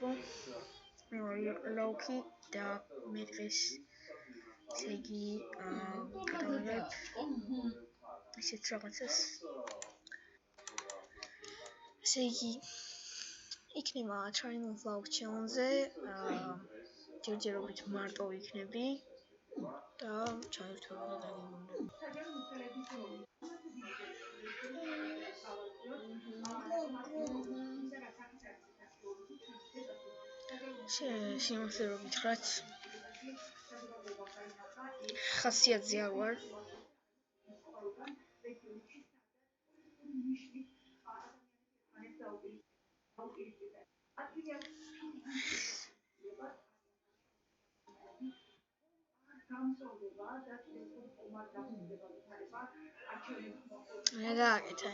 იყო ლოუკი და მე დღეს ესე იგი გადავიღებ ისეთ რაღაცას ესე იგი იქნება Triangle Vlog channel-ზე ჯერჯერობით მარტო იქნები და ჩაერთვება და დაგემოვნებ სიმართლე რომ გითხრათ ხასიათზე არ ვარ გააკეთა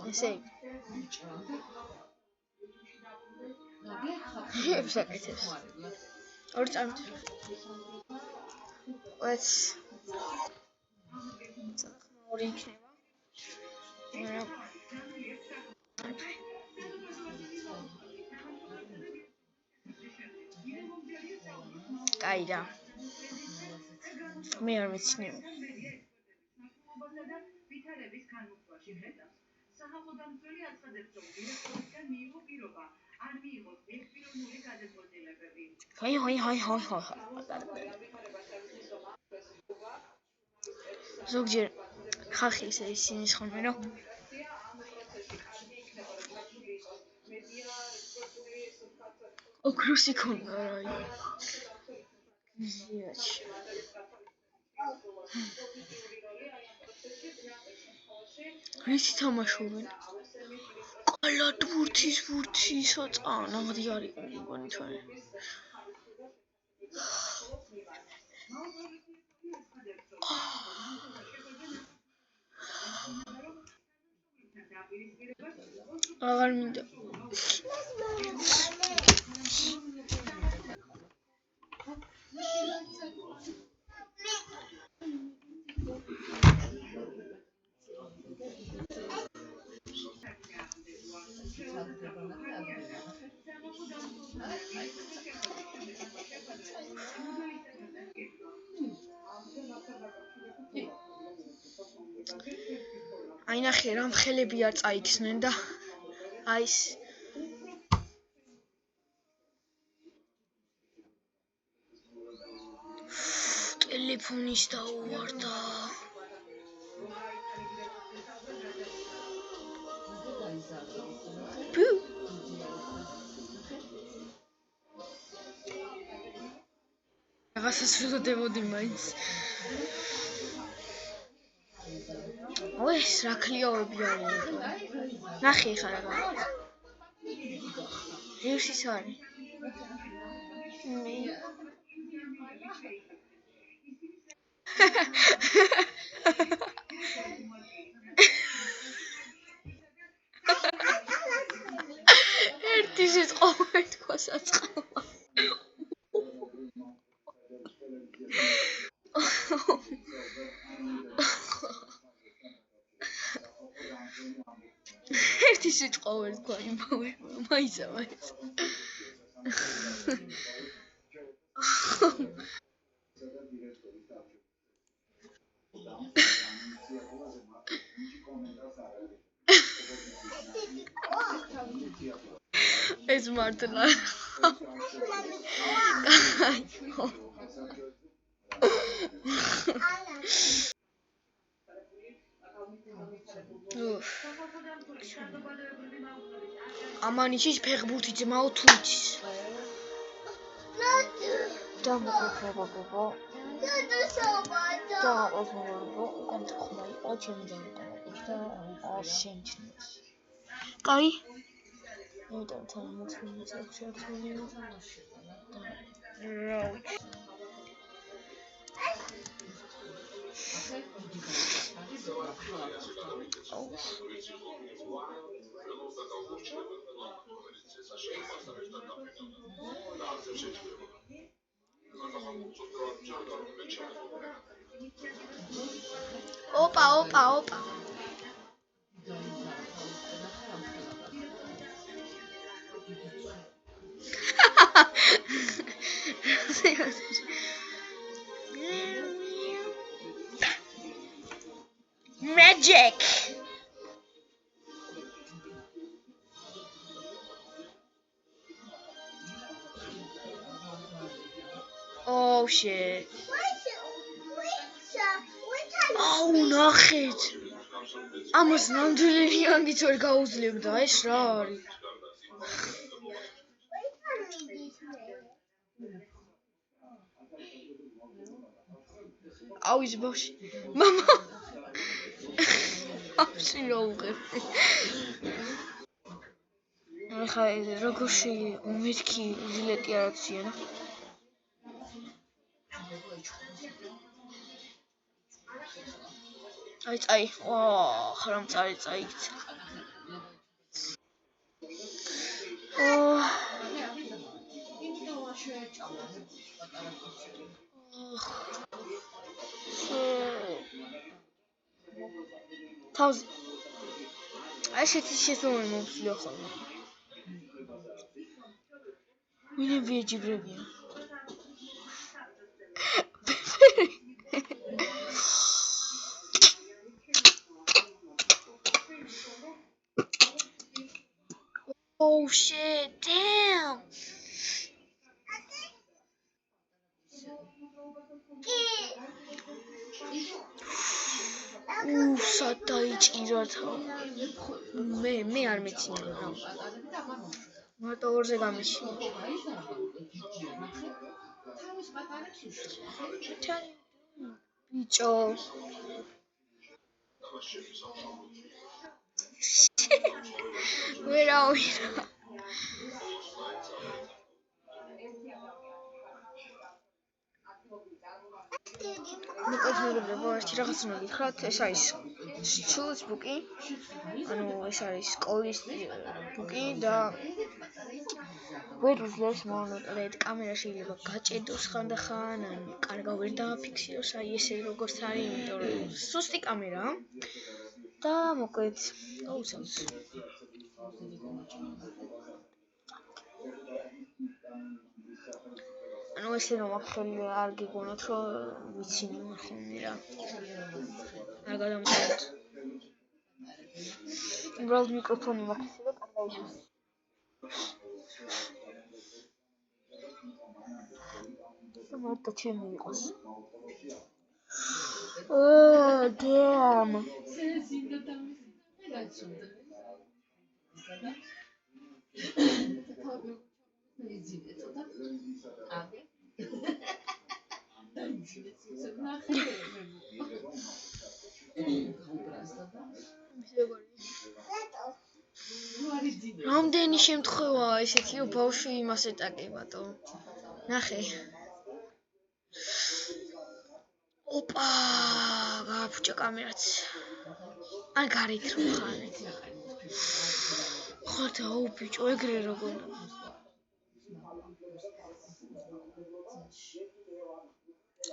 ესე ებსაკეთებს ორი წამით let's ორი იქნება კაი რა მე არ მეცნიო საჰაყოდამცველი აცხადებს რომ დირექტორისგან მიიღო პირობა არ მიიღოს ერთპიროვნული გადაწყვეტილებები ჰაი ზოგჯერ ხალხი ისე ისინი ხომ რომ ოქროსი ქონდა რა იზიაჩი რითი თამაშობენ? ყალად ბურთი საწან აღდი არის მგონი თორე აღარ მინდა აი ნახე რა მხელები არ წაიქცნენ და აის ტელეფონის დაუვარდა რაღაცას ვიღდებოდი მაინც ეს რა ქლიავები არის ნახე ხარ რა რევსის არის მე ერთი სიტყვა თქვა საწყავა ერთი სიტყვა ვერ თქვა იმავე მაიცა ეს მართლა ამანიშის ფეხბურთი ძმაო თუ იცის და მოგხება და ოზმორო კონტრხმა იყო ჩემი და შემჩნევს კაი იმიტომ თან მოწმენდა საერთოდ ოპა. Magic. Oh shit. ნახეთ. ამას ნამდვილი რიანგიც ვერ გაუძლებდა, ეს რა არის? აუის ბავში. მამა. აფში რა უღებ. ახლა როგორ შეიძლება მეთქი დილეტი არაცია რა. აი, ხრამ წაიწაიქ. თავს ესეთი შესაძლებელი მომსვლია ხოლმე. ვინმე ვიეჯიბრებია. Oh shit, damn. სადაიჭირა თავი. მე არ მეცინე რა. მარტო ორზე გამიშია. ბიჭო. ვერავინ. მოკეთებლებო ერთი რაღაც უნდა გითხრათ, ეს არის ჩულის ბუკი. ანუ ეს არის სკოლის ბუკი და ვერ უძლებს მონოტრედ, კამერა შეიძლება გაჭედოს ხანდახან, ან კარგად ვერ დააფიქსიროს, აი ესე როგორც არის, იმიტომ რომ სუსტი კამერაა. და მოკლედ, აუცილებლად. ანუ ესე რომ ახლა არ გიგონოთ რომ ვიცინე ხოლმე რა. არ გადამოხდეთ. უბრალოდ მიკროფონი მაქვს და კარგად ისმის. მარტო ჩემი იყოს. damn. რამდენი შემთხვევაა ესეთი რომ ბავშვი იმას ეტაკებათო. ნახე. ოპა, გააფუჭა კამერაც. ან გარეთ რო ხარ. ხართ აუ ბიჭო, ეგრე როგორ.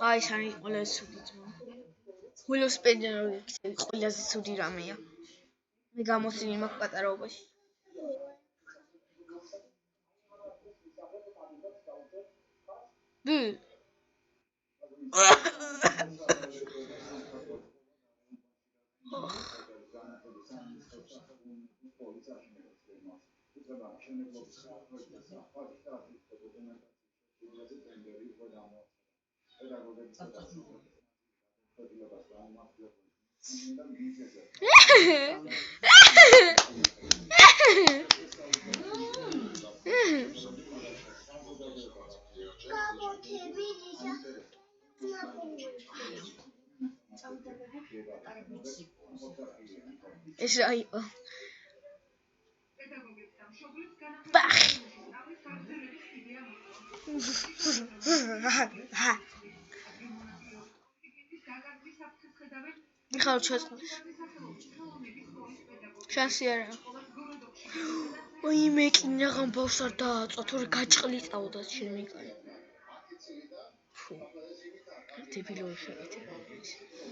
აი, ეს არის ყველაზე ცუდი ძმა. ველოსიპედზე რო იქცევი, ყველაზე ცუდი რამეა. მე გამოსილი მაქვს პატარაობაში. ეს რა იყო? ბახ. მიხაილ ჩაწყდეს. შანსი არა. ой, მე კი ნაღამ ბავშვს არ დააწვა, თორე გაჭყლიწავდა ჩემი კანი. დებილოები შეკეთებია.